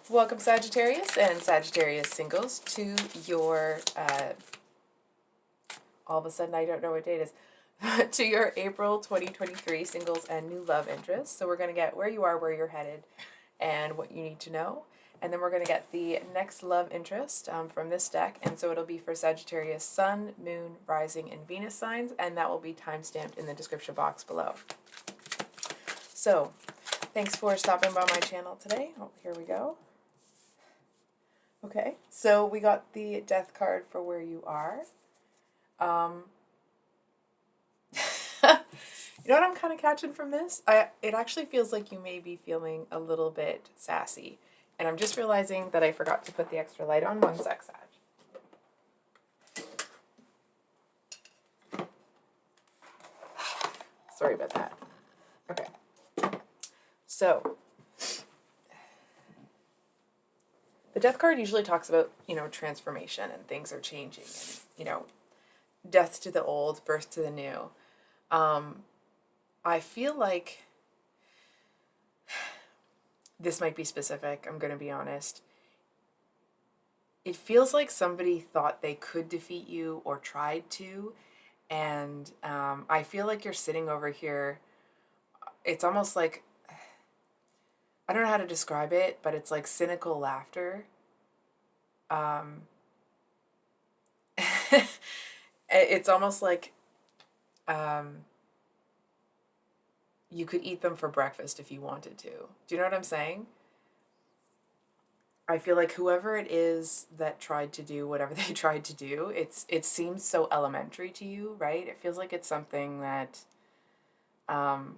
Welcome Sagittarius and Sagittarius singles to your, all of a sudden I don't know what date it is, to your April 2023 singles and new love interests. So we're going to get where you are, where you're headed, and what you need to know. And then we're going to get the next love interest from this deck. And so it'll be for Sagittarius Sun, Moon, Rising, and Venus signs. And that will be timestamped in the description box below. So thanks for stopping by my channel today. Oh, here we go. Okay, so we got the death card for where you are. You know what I'm kind of catching from this? It actually feels like you may be feeling a little bit sassy. And I'm just realizing that I forgot to put the extra light on. One sec, Sag. Sorry about that. Okay. So, the death card usually talks about, transformation and things are changing and, death to the old, birth to the new. I feel like this might be specific, I'm going to be honest. It feels like somebody thought they could defeat you or tried to, and I feel like you're sitting over here. It's almost like, I don't know how to describe it, but it's like cynical laughter. It's almost like you could eat them for breakfast if you wanted to. Do you know what I'm saying? I feel like whoever it is that tried to do whatever they tried to do, it seems so elementary to you, right? It feels like it's something that I'm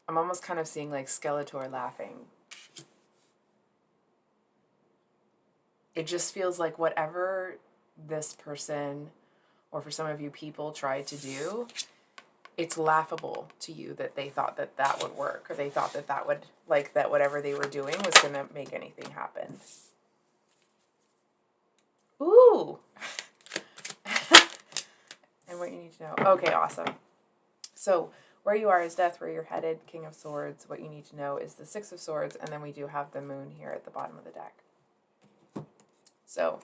almost kind of seeing like Skeletor laughing. It just feels like whatever this person, or for some of you people, tried to do, it's laughable to you that they thought that that would work, or they thought that that would, like, that whatever they were doing was going to make anything happen. Ooh! And what you need to know. Okay, awesome. So, where you are is death, where you're headed, King of Swords. What you need to know is the Six of Swords, and then we do have the Moon here at the bottom of the deck. So,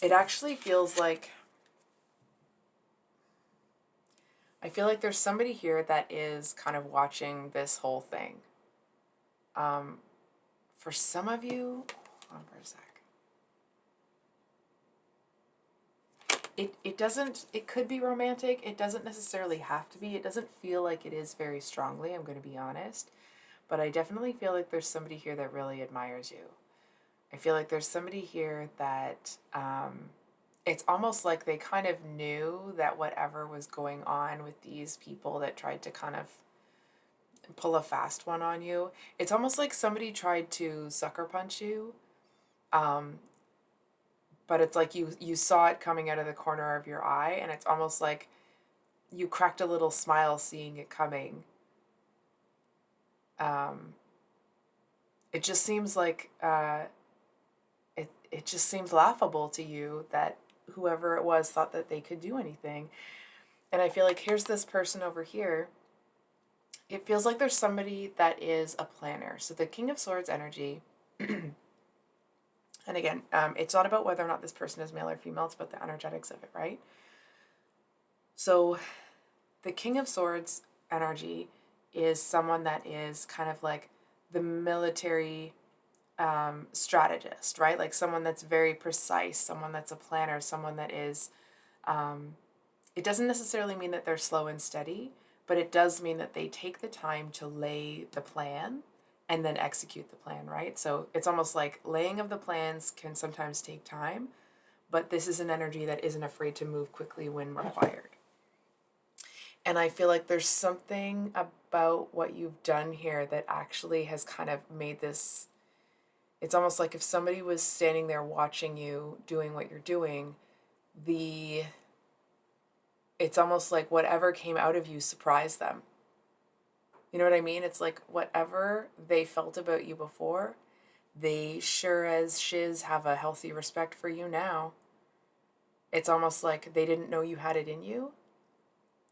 it actually feels like, I feel like there's somebody here that is kind of watching this whole thing. For some of you, hold on for a sec. It could be romantic. It doesn't necessarily have to be. It doesn't feel like it is very strongly, I'm going to be honest. But I definitely feel like there's somebody here that really admires you. I feel like there's somebody here that, it's almost like they kind of knew that whatever was going on with these people that tried to kind of pull a fast one on you, it's almost like somebody tried to sucker punch you. But it's like you saw it coming out of the corner of your eye, and it's almost like you cracked a little smile seeing it coming. It just seems like it just seems laughable to you that whoever it was thought that they could do anything. And I feel like here's this person over here. It feels like there's somebody that is a planner. So the King of Swords energy. And again, it's not about whether or not this person is male or female, it's about the energetics of it, right? So the King of Swords energy is someone that is kind of like the military strategist, right? Like someone that's very precise, someone that's a planner, someone that is, it doesn't necessarily mean that they're slow and steady, but it does mean that they take the time to lay the plan and then execute the plan, right? So it's almost like laying of the plans can sometimes take time, but this is an energy that isn't afraid to move quickly when required. And I feel like there's something about what you've done here that actually has kind of made this, it's almost like if somebody was standing there watching you doing what you're doing, it's almost like whatever came out of you surprised them. You know what I mean? It's like whatever they felt about you before, they sure as shiz have a healthy respect for you now. It's almost like they didn't know you had it in you,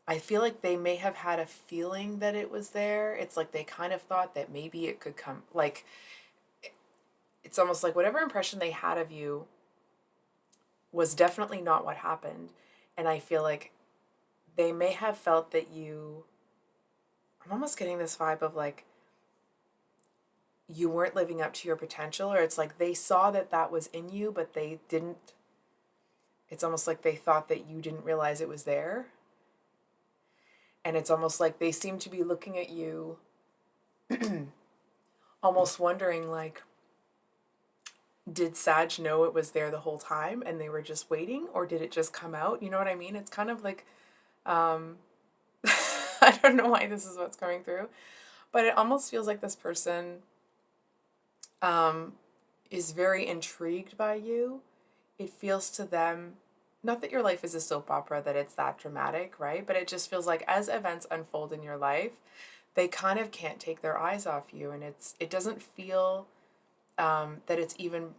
I feel like they may have had a feeling that it was there. It's like they kind of thought that maybe it could come, like, it's almost like whatever impression they had of you was definitely not what happened. And I feel like they may have felt that I'm almost getting this vibe of like, you weren't living up to your potential, or it's like they saw that that was in you, but they didn't, it's almost like they thought that you didn't realize it was there. And it's almost like they seem to be looking at you, almost wondering, like, did Sag know it was there the whole time and they were just waiting, or did it just come out? You know what I mean? It's kind of like, um, I don't know why this is what's coming through, but it almost feels like this person um, is very intrigued by you. It feels to them, not that your life is a soap opera, that it's that dramatic, right? But it just feels like as events unfold in your life, they kind of can't take their eyes off you. And it doesn't feel that it's even,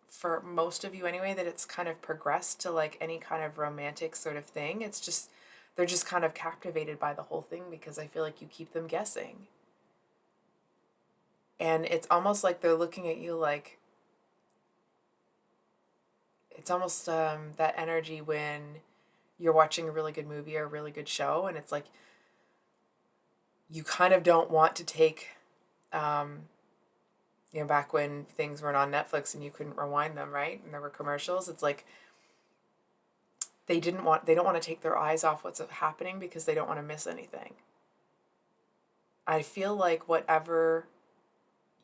for most of you anyway, that it's kind of progressed to like any kind of romantic sort of thing. It's just, they're just kind of captivated by the whole thing because I feel like you keep them guessing. And it's almost like they're looking at you like, it's almost that energy when you're watching a really good movie or a really good show, and it's like you kind of don't want to take, back when things weren't on Netflix and you couldn't rewind them, right? And there were commercials. It's like they don't want to take their eyes off what's happening because they don't want to miss anything. I feel like whatever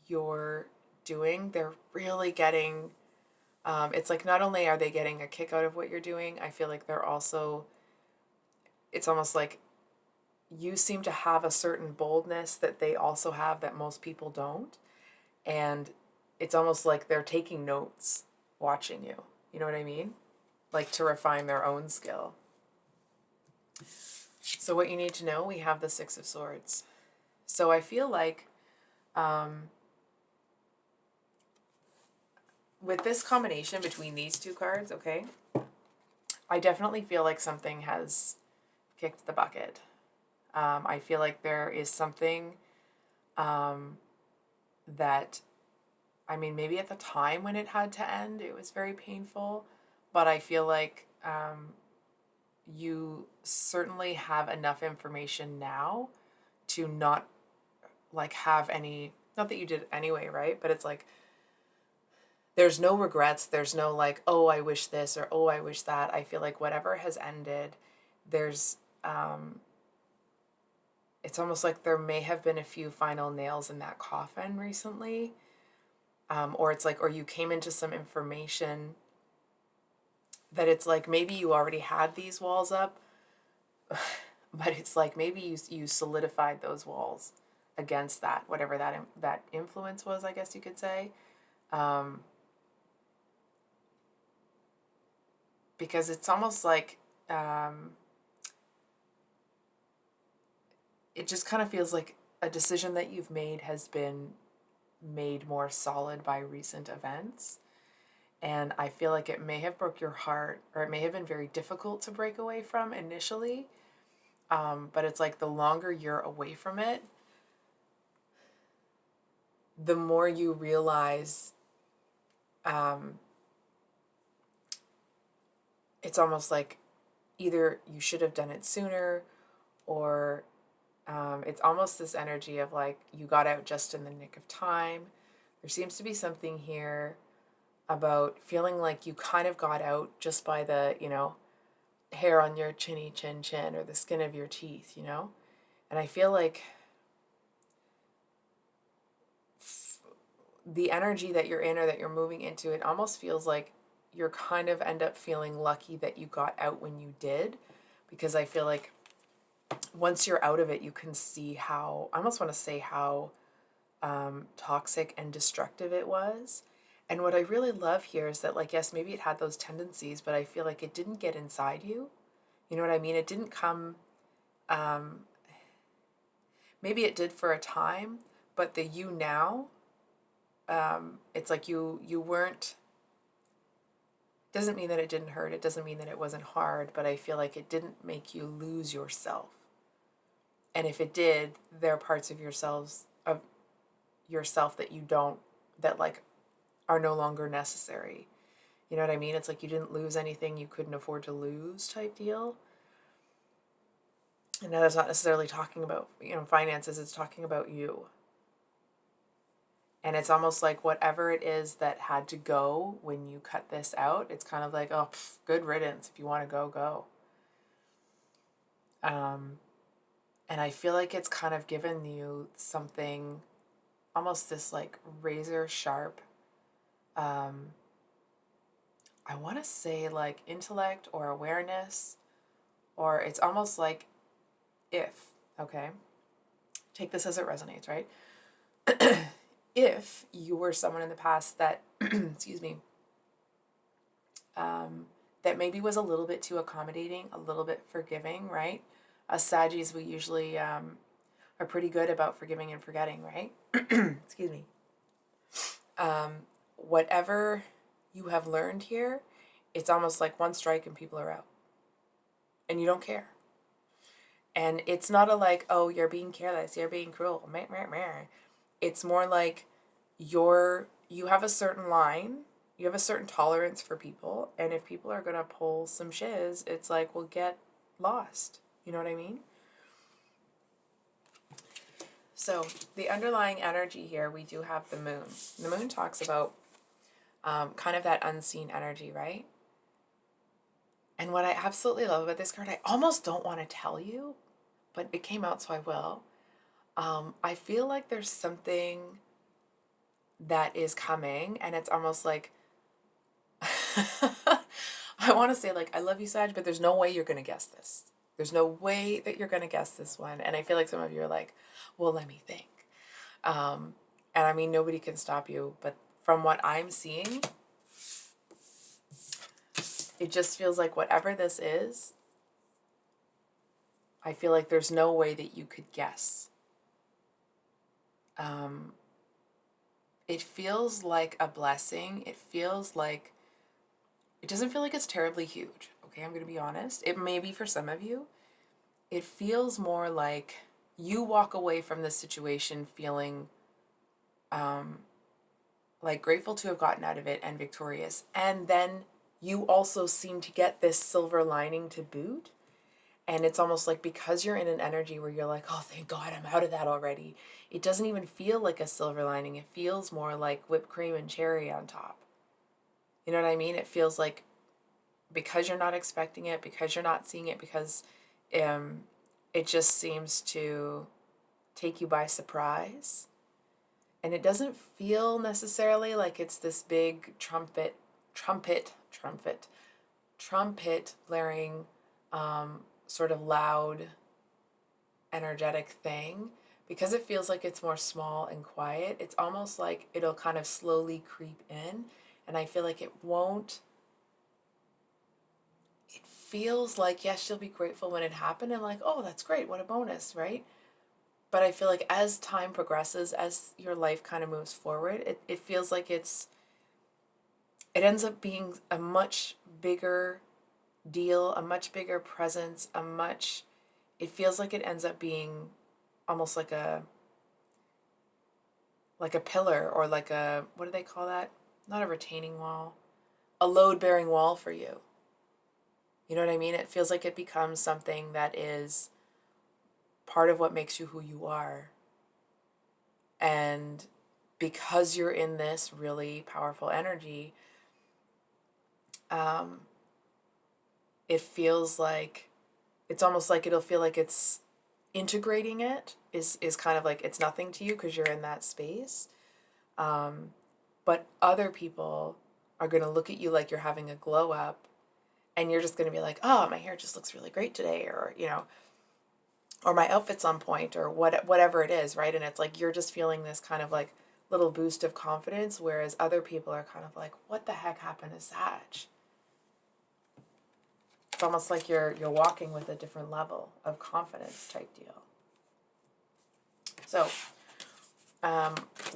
you're doing, they're really getting, it's like not only are they getting a kick out of what you're doing, I feel like they're also, it's almost like you seem to have a certain boldness that they also have that most people don't. And it's almost like they're taking notes watching you. You know what I mean? Like to refine their own skill. So what you need to know, we have the Six of Swords. So I feel like with this combination between these two cards, okay, I definitely feel like something has kicked the bucket. I feel like there is something that, I mean, maybe at the time when it had to end, it was very painful, but I feel like you certainly have enough information now to not like have any, not that you did anyway, right? But it's like, there's no regrets. There's no like, oh, I wish this or oh, I wish that. I feel like whatever has ended, there's, it's almost like there may have been a few final nails in that coffin recently. Or it's like, or you came into some information that it's like, maybe you already had these walls up, but it's like, maybe you solidified those walls against that, whatever that influence was, I guess you could say. Because it's almost like, it just kind of feels like a decision that you've made has been made more solid by recent events. And I feel like it may have broke your heart, or it may have been very difficult to break away from initially. But it's like the longer you're away from it, the more you realize it's almost like either you should have done it sooner, or it's almost this energy of like you got out just in the nick of time. There seems to be something here about feeling like you kind of got out just by the, hair on your chin, or the skin of your teeth, And I feel like the energy that you're in or that you're moving into, it almost feels like you're kind of end up feeling lucky that you got out when you did, because I feel like once you're out of it, you can see how, I almost want to say how toxic and destructive it was. And what I really love here is that, like, yes, maybe it had those tendencies, but I feel like it didn't get inside you. You know what I mean? It didn't come, maybe it did for a time, but the you now, it's like you weren't, Doesn't mean that it didn't hurt. It doesn't mean that it wasn't hard, but I feel like it didn't make you lose yourself. And if it did, there are parts of yourself that you don't, that like are no longer necessary. You know what I mean? It's like you didn't lose anything you couldn't afford to lose type deal. And that's not necessarily talking about, finances. It's talking about you. And it's almost like whatever it is that had to go when you cut this out, it's kind of like, oh, good riddance. If you want to go, go. And I feel like it's kind of given you something, almost this like razor sharp, I want to say like intellect or awareness, or it's almost like okay, take this as it resonates, right? If you were someone in the past that, excuse me, that maybe was a little bit too accommodating, a little bit forgiving, right? Us Saggies, we usually are pretty good about forgiving and forgetting, right? Excuse me. Whatever you have learned here, it's almost like one strike and people are out. And you don't care. And it's not a like, oh, you're being careless, you're being cruel. Meh, meh, meh. It's more like you have a certain line, you have a certain tolerance for people, and if people are going to pull some shiz, it's like, well, get lost. You know what I mean? So the underlying energy here, we do have the moon. The moon talks about kind of that unseen energy, right? And what I absolutely love about this card, I almost don't want to tell you, but it came out, so I will. I feel like there's something that is coming, and it's almost like, I want to say like, I love you, Sag, but there's no way you're going to guess this. There's no way that you're going to guess this one. And I feel like some of you are like, well, let me think. And I mean, nobody can stop you, but from what I'm seeing, it just feels like whatever this is, I feel like there's no way that you could guess. It feels like a blessing. It feels like, it doesn't feel like it's terribly huge. Okay, I'm going to be honest. It may be for some of you. It feels more like you walk away from this situation feeling like grateful to have gotten out of it and victorious. And then you also seem to get this silver lining to boot. And it's almost like because you're in an energy where you're like, oh, thank God I'm out of that already. It doesn't even feel like a silver lining. It feels more like whipped cream and cherry on top. You know what I mean? It feels like because you're not expecting it, because you're not seeing it, because it just seems to take you by surprise. And it doesn't feel necessarily like it's this big trumpet blaring, sort of loud, energetic thing. Because it feels like it's more small and quiet, it's almost like it'll kind of slowly creep in. And I feel like it feels like, yes, you'll be grateful when it happened and like, oh, that's great, what a bonus, right? But I feel like as time progresses, as your life kind of moves forward, it feels like it ends up being a much bigger deal, a much bigger presence, it feels like it ends up being almost like a pillar, or like a, what do they call that? Not a retaining wall, a load-bearing wall for you. You know what I mean? It feels like it becomes something that is part of what makes you who you are. And because you're in this really powerful energy, it feels like, it's almost like it'll feel like it's integrating it is kind of like it's nothing to you because you're in that space. But other people are going to look at you like you're having a glow up, and you're just going to be like, oh, my hair just looks really great today, or, or my outfit's on point, or whatever it is, right? And it's like you're just feeling this kind of like little boost of confidence, whereas other people are kind of like, what the heck happened to Sag? It's almost like you're walking with a different level of confidence type deal. So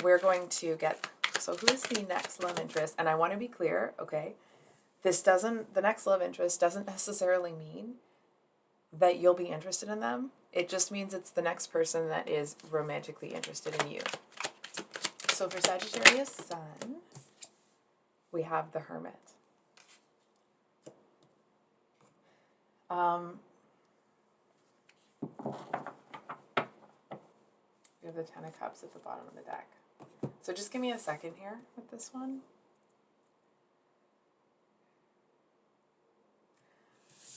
we're going to get, so who is the next love interest? And I want to be clear, okay? The next love interest doesn't necessarily mean that you'll be interested in them. It just means it's the next person that is romantically interested in you. So for Sagittarius Sun, we have the Hermit. We have the Ten of Cups at the bottom of the deck. So just give me a second here with this one.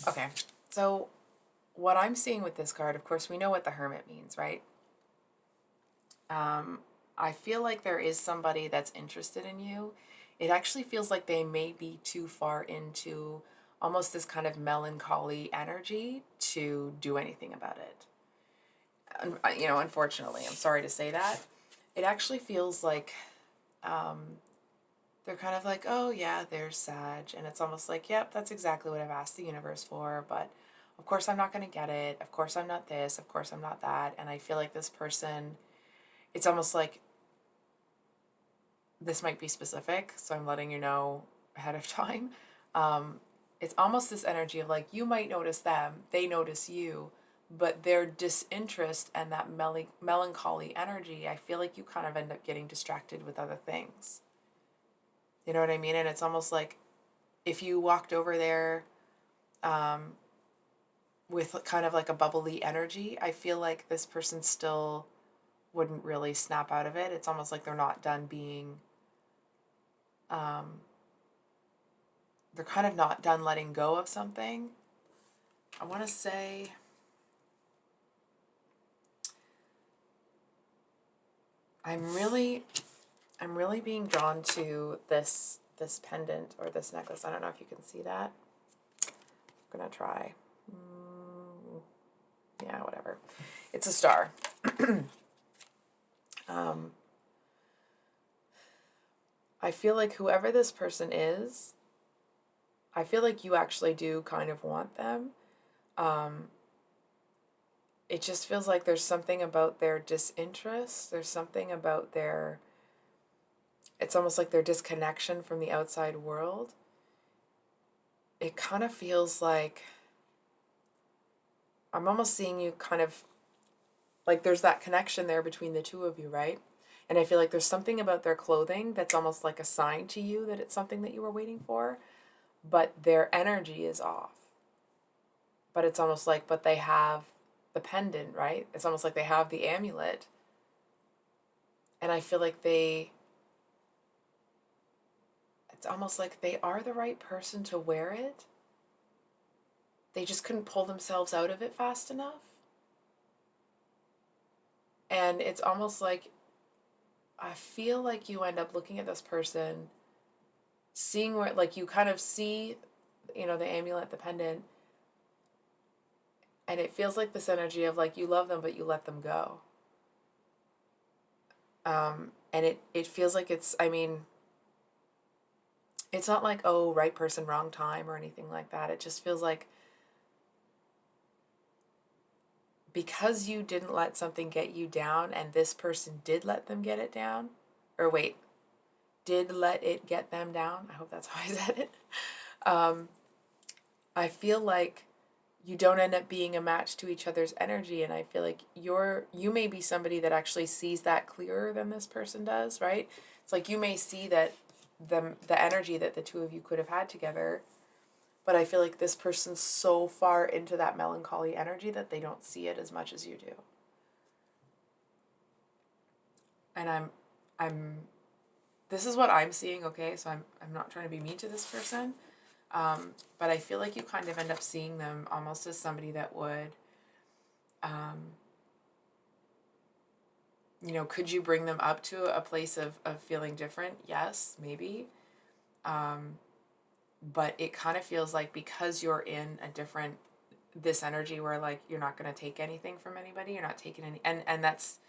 Okay, so what I'm seeing with this card, of course, we know what the Hermit means, right? I feel like there is somebody that's interested in you. It actually feels like they may be too far into almost this kind of melancholy energy to do anything about it. You know, unfortunately, I'm sorry to say that. It actually feels like they're kind of like, oh yeah, there's Sag. And it's almost like, yep, that's exactly what I've asked the universe for. But of course I'm not going to get it. Of course I'm not this. Of course I'm not that. And I feel like this person, it's almost like, this might be specific, so I'm letting you know ahead of time. It's almost this energy of like, you might notice them, they notice you, but their disinterest and that melancholy energy, I feel like you kind of end up getting distracted with other things. You know what I mean? And it's almost like if you walked over there with kind of like a bubbly energy, I feel like this person still wouldn't really snap out of it. It's almost like they're not done being, they're kind of not done letting go of something. I want to say, I'm really being drawn to this pendant or this necklace. I don't know if you can see that. I'm gonna try. Yeah, whatever. It's a star. I feel like whoever this person is, I feel like you actually do kind of want them. It just feels like there's something about their disinterest. There's something about it's almost like their disconnection from the outside world. It kind of feels like, I'm almost seeing you kind of, like there's that connection there between the two of you, right? And I feel like there's something about their clothing that's almost like a sign to you that it's something that you were waiting for, but their energy is off. But it's almost like, but they have the pendant, right? It's almost like they have the amulet. And I feel like it's almost like they are the right person to wear it. They just couldn't pull themselves out of it fast enough. And it's almost like, I feel like you end up looking at this person, seeing where, like you kind of see, you know, the amulet, the pendant, and it feels like this energy of like you love them, but you let them go. And it feels like it's, I mean, it's not like, oh, right person, wrong time or anything like that. It just feels like because you didn't let something get you down and this person did let them get it down, or wait, did let it get them down. I hope that's how I said it. I feel like you don't end up being a match to each other's energy, and I feel like you may be somebody that actually sees that clearer than this person does, right? It's like you may see that the energy that the two of you could have had together, but I feel like this person's so far into that melancholy energy that they don't see it as much as you do. And this is what I'm seeing, okay? So I'm not trying to be mean to this person. But I feel like you kind of end up seeing them almost as somebody that would, you know, could you bring them up to a place of feeling different? Yes, maybe. But it kind of feels like because you're in this energy where like you're not going to take anything from anybody, you're not taking any, and that's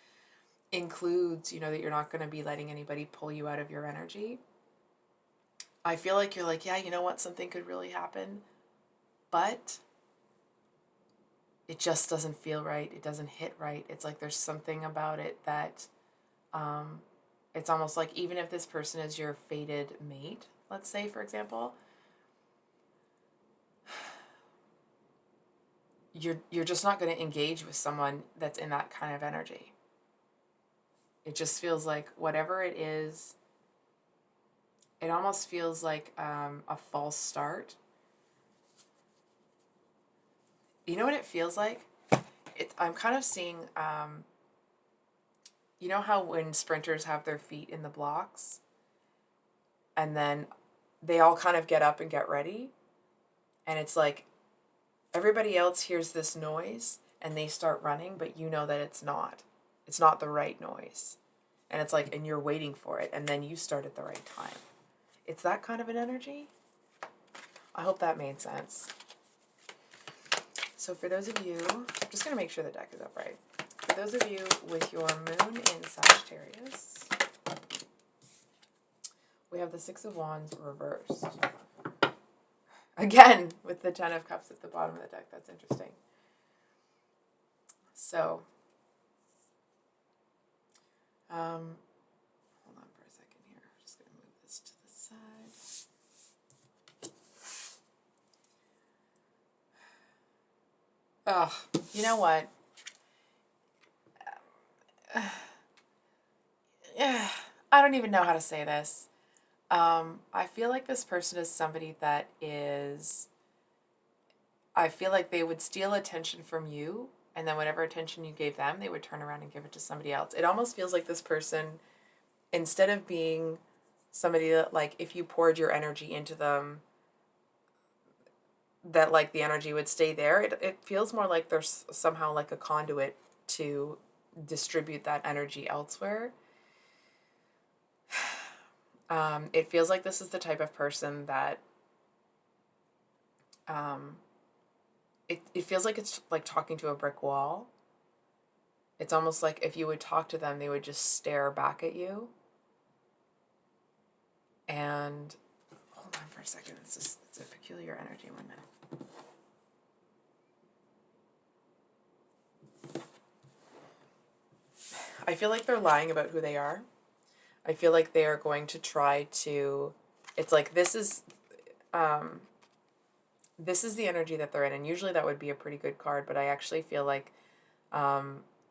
includes, you know, that you're not going to be letting anybody pull you out of your energy. I feel like you're like, yeah, you know what, something could really happen, but it just doesn't feel right. It doesn't hit right. It's like there's something about it that it's almost like even if this person is your fated mate, let's say, for example, you're just not going to engage with someone that's in that kind of energy. It just feels like whatever it is, it almost feels like a false start. You know what it feels like? I'm kind of seeing, you know how when sprinters have their feet in the blocks and then they all kind of get up and get ready, and it's like everybody else hears this noise and they start running, but you know that it's not the right noise, and it's like, and you're waiting for it, and then you start at the right time. It's that kind of an energy. I hope that made sense. So for those of you, I'm just going to make sure the deck is upright. For those of you with your moon in Sagittarius, we have the Six of Wands reversed. Again, with the Ten of Cups at the bottom of the deck. That's interesting. So, hold on for a second here. I'm just going to move this to the side. Oh, you know what? I don't even know how to say this. I feel like this person is somebody that is, I feel like they would steal attention from you, and then whatever attention you gave them, they would turn around and give it to somebody else. It almost feels like this person, instead of being somebody that, like, if you poured your energy into them, that, like, the energy would stay there. It feels more like there's somehow like a conduit to distribute that energy elsewhere. It feels like this is the type of person that, it feels like it's like talking to a brick wall. It's almost like if you would talk to them, they would just stare back at you. And hold on for a second. It's a peculiar energy one now. I feel like they're lying about who they are. I feel like they are going to try to, it's like this is the energy that they're in, and usually that would be a pretty good card, but I actually feel like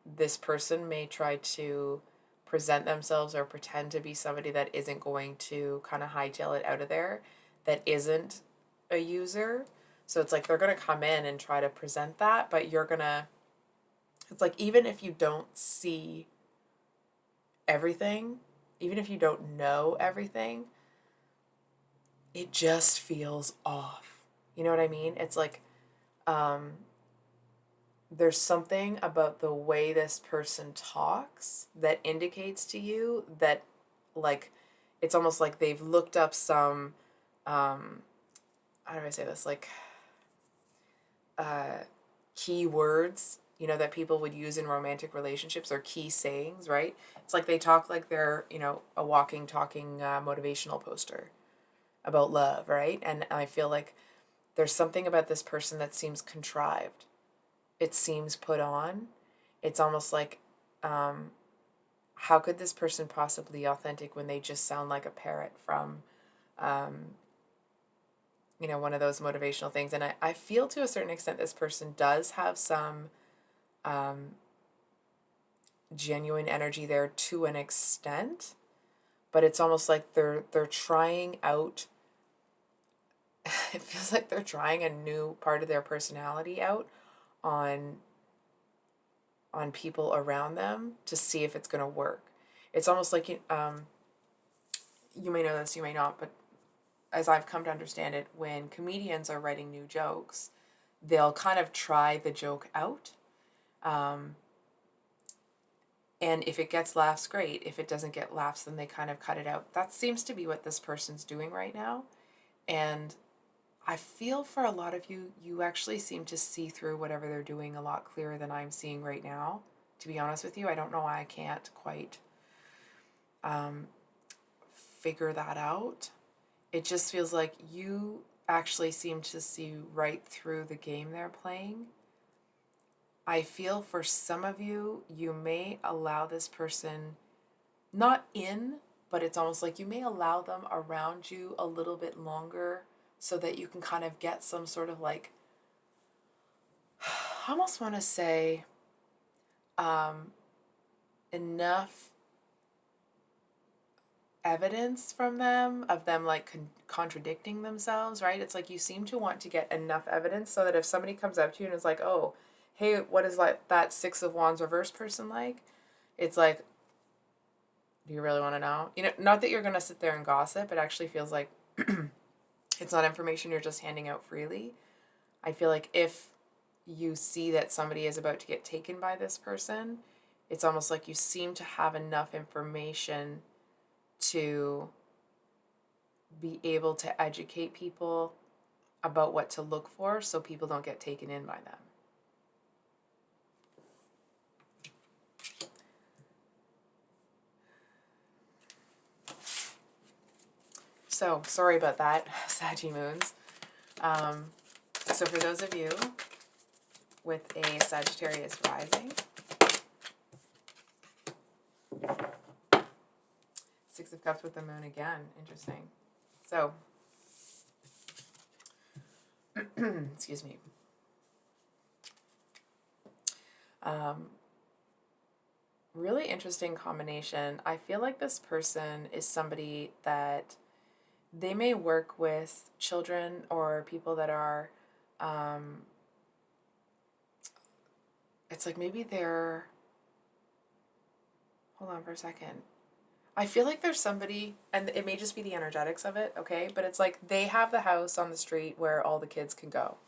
this person may try to present themselves or pretend to be somebody that isn't going to kind of hightail it out of there, that isn't a user. So it's like they're going to come in and try to present that, but you're going to, it's like even if you don't see everything, even if you don't know everything, it just feels off. You know what I mean? It's like there's something about the way this person talks that indicates to you that, like, it's almost like they've looked up some, how do I say this? Like, key words, you know, that people would use in romantic relationships, or key sayings, right? It's like they talk like they're, you know, a walking, talking motivational poster about love, right? And I feel like there's something about this person that seems contrived. It seems put on. It's almost like, how could this person possibly be authentic when they just sound like a parrot from, you know, one of those motivational things? And I feel to a certain extent this person does have some genuine energy there to an extent, but it's almost like they're trying out, it feels like they're trying a new part of their personality out on people around them to see if it's going to work. It's almost like, you may know this, you may not, but as I've come to understand it, when comedians are writing new jokes, they'll kind of try the joke out. And if it gets laughs, great. If it doesn't get laughs, then they kind of cut it out. That seems to be what this person's doing right now. And I feel for a lot of you, you actually seem to see through whatever they're doing a lot clearer than I'm seeing right now. To be honest with you, I don't know why I can't quite figure that out. It just feels like you actually seem to see right through the game they're playing. I feel for some of you, you may allow this person, not in, but it's almost like you may allow them around you a little bit longer so that you can kind of get some sort of like almost want to say enough evidence from them of them like contradicting themselves, right? It's like you seem to want to get enough evidence so that if somebody comes up to you and is like, oh, hey, what is like that Six of Wands reverse person like? It's like, do you really want to know? You know, not that you're going to sit there and gossip. It actually feels like it's not information you're just handing out freely. I feel like if you see that somebody is about to get taken by this person, it's almost like you seem to have enough information to be able to educate people about what to look for so people don't get taken in by them. So, sorry about that, Saggy Moons. So for those of you with a Sagittarius Rising, Six of Cups with the Moon again. Interesting. So, excuse me. Really interesting combination. I feel like this person is somebody that they may work with children or people that are, it's like maybe they're, hold on for a second. I feel like there's somebody, and it may just be the energetics of it, okay? But it's like they have the house on the street where all the kids can go.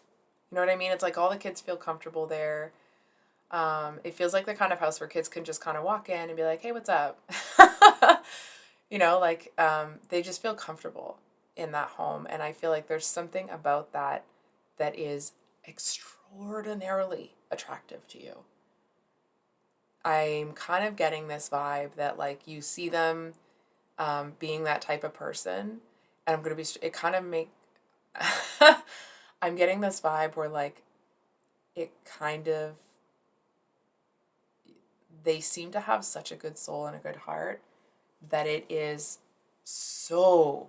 You know what I mean? It's like all the kids feel comfortable there. It feels like the kind of house where kids can just kind of walk in and be like, hey, what's up? You know, like they just feel comfortable in that home. And I feel like there's something about that that is extraordinarily attractive to you. I'm kind of getting this vibe that like you see them being that type of person, and I'm going to be, it kind of make, I'm getting this vibe where like it kind of, they seem to have such a good soul and a good heart that it is so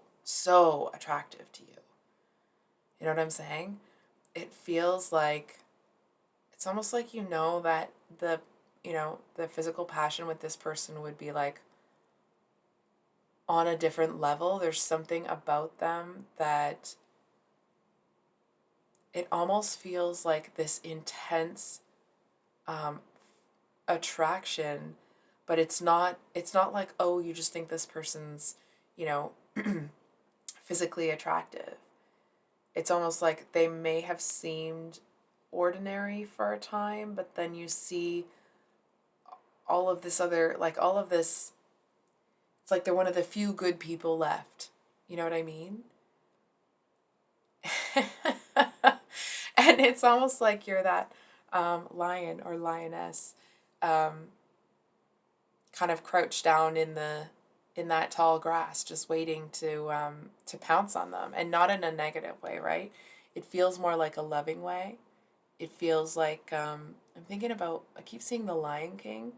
attractive to you. You know what I'm saying? It feels like, it's almost like you know that the, you know, the physical passion with this person would be like on a different level. There's something about them that it almost feels like this intense attraction, but it's not like, oh, you just think this person's, you know, physically attractive. It's almost like they may have seemed ordinary for a time, but then you see all of this other, like all of this, it's like they're one of the few good people left. You know what I mean? And it's almost like you're that lion or lioness kind of crouched down in that tall grass, just waiting to pounce on them, and not in a negative way, right? It feels more like a loving way. It feels like I'm thinking about, I keep seeing The Lion King,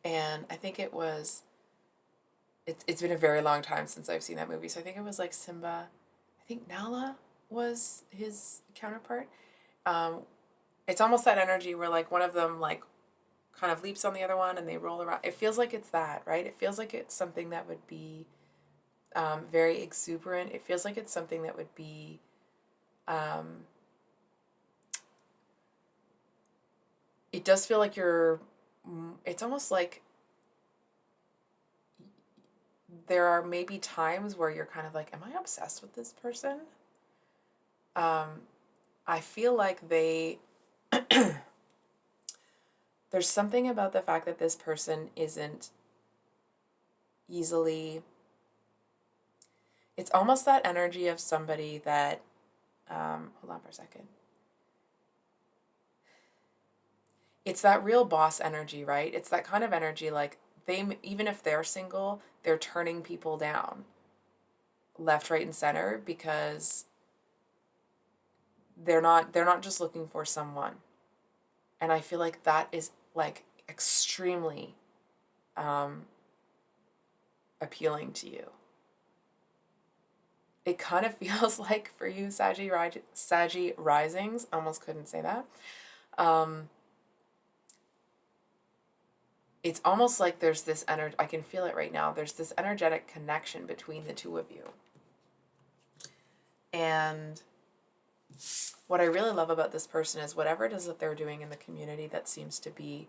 and I think it's been a very long time since I've seen that movie, so I think it was like Simba. I think Nala was his counterpart. It's almost that energy where like one of them like kind of leaps on the other one and they roll around. It feels like it's that, right? It feels like it's something that would be very exuberant. It feels like it's something that would be it does feel like it's almost like there are maybe times where you're kind of like, am I obsessed with this person? I feel like there's something about the fact that this person isn't easily, it's almost that energy of somebody that, hold on for a second. It's that real boss energy, right? It's that kind of energy like they, even if they're single, they're turning people down left, right, and center because they're not just looking for someone. And I feel like that is like extremely appealing to you. it kind of feels like for you, Saggy Risings, almost couldn't say that. It's almost like there's this energy, I can feel it right now. There's this energetic connection between the two of you. And what I really love about this person is whatever it is that they're doing in the community that seems to be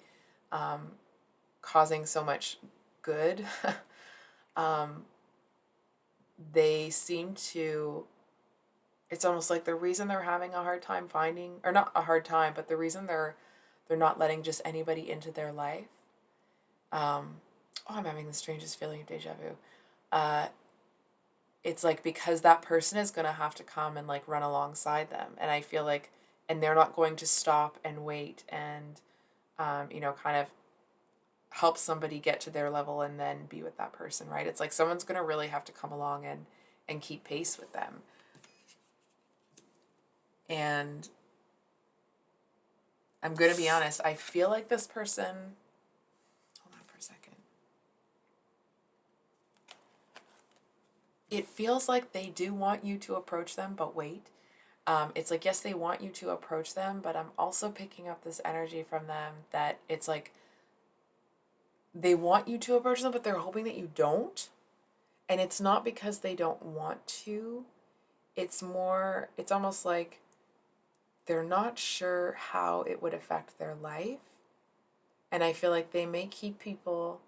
causing so much good, they seem to, it's almost like the reason they're having a hard time finding, or not a hard time, but the reason they're not letting just anybody into their life. Oh, I'm having the strangest feeling of deja vu. It's like because that person is going to have to come and like run alongside them. And I feel like, and they're not going to stop and wait and, kind of help somebody get to their level and then be with that person, right? It's like someone's going to really have to come along and keep pace with them. And I'm going to be honest, I feel like this person, hold on for a second. It feels like they do want you to approach them, but wait. It's like, yes, they want you to approach them, but I'm also picking up this energy from them that it's like they want you to approach them, but they're hoping that you don't. And it's not because they don't want to. It's almost like they're not sure how it would affect their life. And I feel like they may keep people,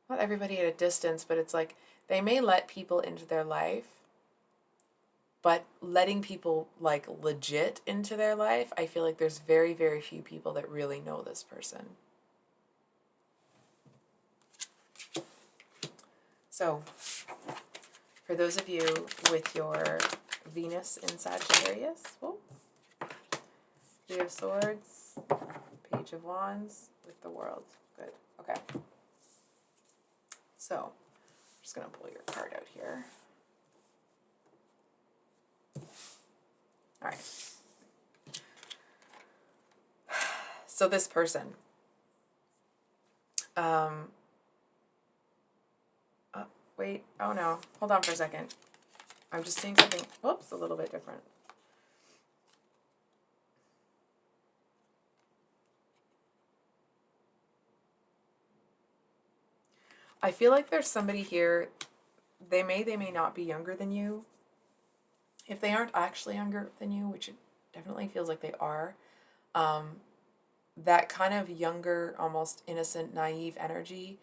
not everybody at a distance, but it's like they may let people into their life, but letting people like legit into their life, I feel like there's very, very few people that really know this person. So, for those of you with your Venus in Sagittarius, Three of Swords, Page of Wands with the World. Good. Okay. So, I'm just going to pull your card out here. All right. So this person, wait, oh no, hold on for a second. I'm just seeing something, whoops, a little bit different. I feel like there's somebody here, they may not be younger than you. If they aren't actually younger than you, which it definitely feels like they are, that kind of younger, almost innocent, naive energy,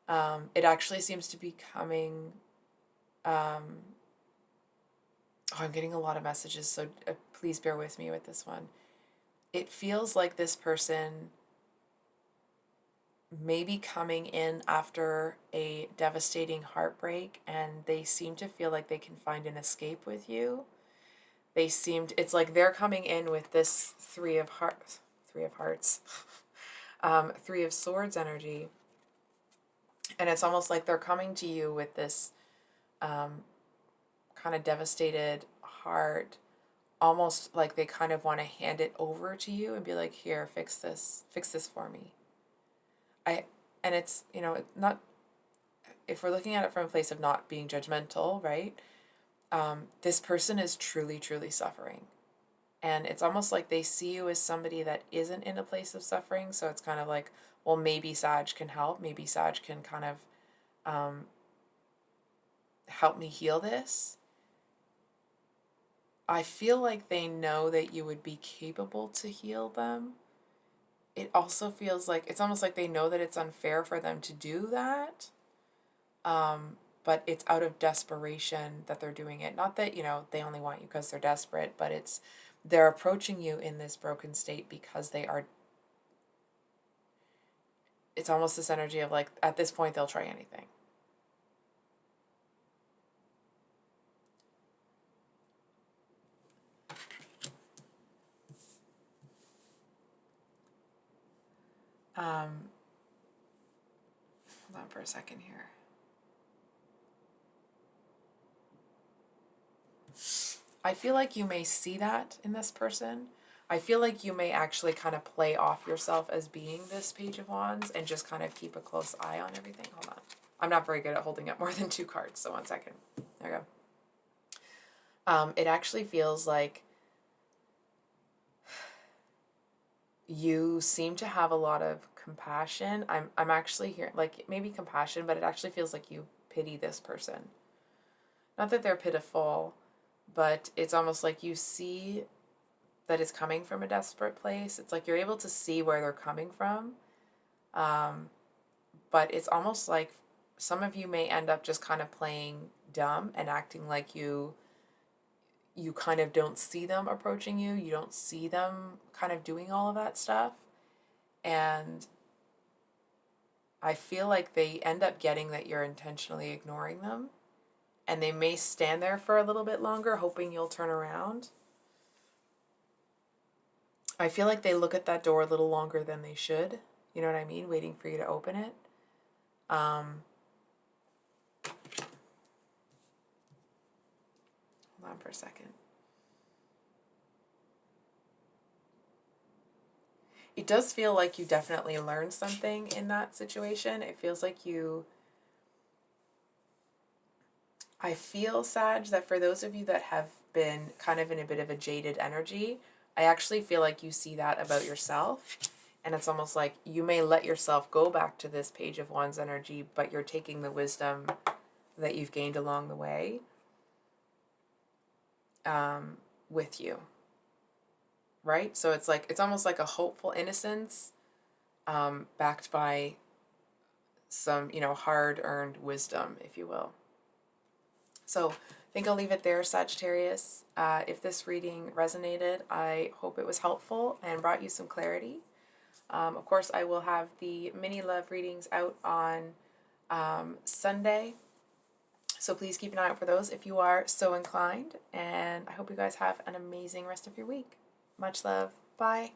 it actually seems to be coming, I'm getting a lot of messages, so please bear with me with this one. It feels like this person may be coming in after a devastating heartbreak, and they seem to feel like they can find an escape with you. It's like they're coming in with this Three of Swords energy. And it's almost like they're coming to you with this kind of devastated heart, almost like they kind of want to hand it over to you and be like, here, fix this for me. And it's, not, if we're looking at it from a place of not being judgmental, right? This person is truly, truly suffering. And it's almost like they see you as somebody that isn't in a place of suffering. So it's kind of like, well, maybe Sag can help. Maybe Sag can kind of help me heal this. I feel like they know that you would be capable to heal them. It also feels like, it's almost like they know that it's unfair for them to do that. But it's out of desperation that they're doing it. Not that, they only want you because they're desperate, but they're approaching you in this broken state because it's almost this energy of like, at this point, they'll try anything. Hold on for a second here. I feel like you may see that in this person. I feel like you may actually kind of play off yourself as being this Page of Wands and just kind of keep a close eye on everything. Hold on. I'm not very good at holding up more than 2 cards, so 1 second. There we go. It actually feels like you seem to have a lot of compassion. I'm actually here, like maybe compassion, but it actually feels like you pity this person. Not that they're pitiful, but it's almost like you see that it's coming from a desperate place. It's like you're able to see where they're coming from. But it's almost like some of you may end up just kind of playing dumb and acting like you kind of don't see them approaching you. You don't see them kind of doing all of that stuff. And I feel like they end up getting that you're intentionally ignoring them. And they may stand there for a little bit longer, hoping you'll turn around. I feel like they look at that door a little longer than they should. You know what I mean? Waiting for you to open it. Hold on for a second. It does feel like you definitely learned something in that situation. It feels like I feel, Sag, that for those of you that have been kind of in a bit of a jaded energy, I actually feel like you see that about yourself. And it's almost like you may let yourself go back to this Page of Wands energy, but you're taking the wisdom that you've gained along the way with you. Right? So it's like, it's almost like a hopeful innocence backed by some, hard-earned wisdom, if you will. So I think I'll leave it there, Sagittarius. If this reading resonated, I hope it was helpful and brought you some clarity. Of course, I will have the mini love readings out on Sunday. So please keep an eye out for those if you are so inclined. And I hope you guys have an amazing rest of your week. Much love. Bye.